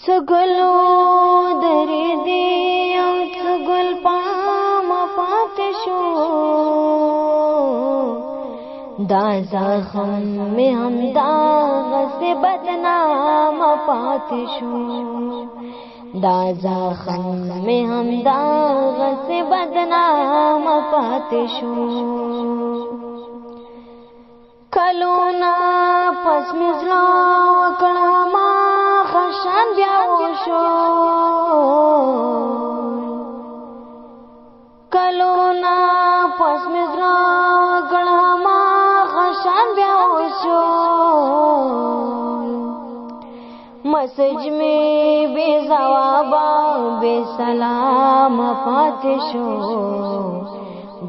څګلو درې دی او څګل پامه پاتې شو دا زخم مې همدغسې بدنامه پاتې شو دا زخم مې همدغسې بدنامه پاتې شو کلونه پس مې زړه وکړه ما خشن بیا وشو کلونه پس مې زړه وکړه ما خشن بیا وشو مسج میں بے جوابا بے سلام پاتې شو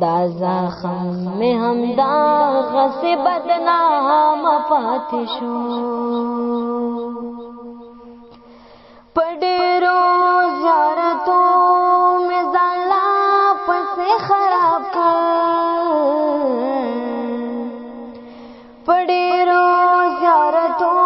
دا زخم میں همدغسې بدنامه پاتې شو په ډېرو زیارتو مې ځان لا پسې خراب کړ په ډېرو زیارتو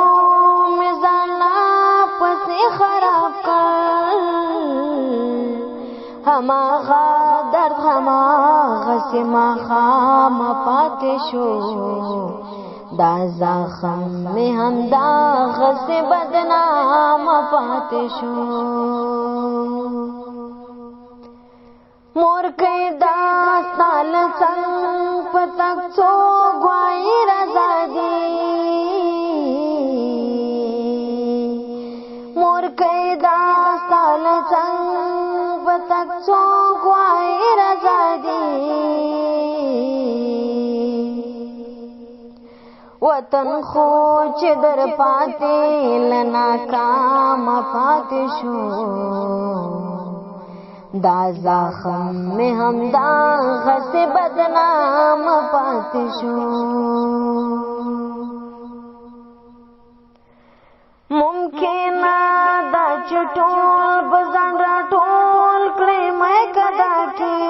هماغه درد هماغسې ماښامه پاتې شو دا زخم مې همدغسې بدنامه پاتې شو مورکۍ دا ستا له څنګ په تګ څوک وایي رضا دي مورکۍ دا ستا له څنګ تک څوک وایي رضا دي وطن خو چې در پاتې له ناکامه پاتې شو دا زخم مې همدغسې بدنامه پاتې شو ممکنه ده چې ټول به ځان راټول کړې مې کدا کې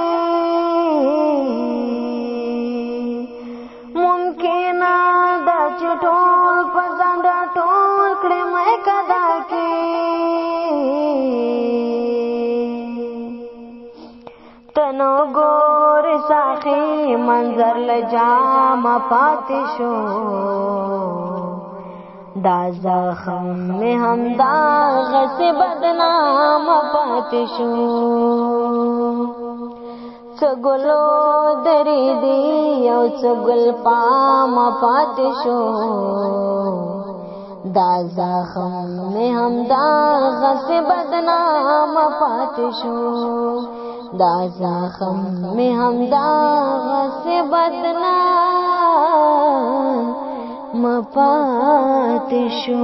ممکنه ده چې ټول به ځان راټول کړې مې کدا کې تنو ګورې ساخي منظر له جامه پاتې شو دا زخم مې همدغسې بدنامه پاتې شو څه ګلو درې دی او څه ګل پامه پاتې شو دا زخم مې همدغسې بدنامه پاتې شو دا زخم مې همدغسې بدنامه پاتې شو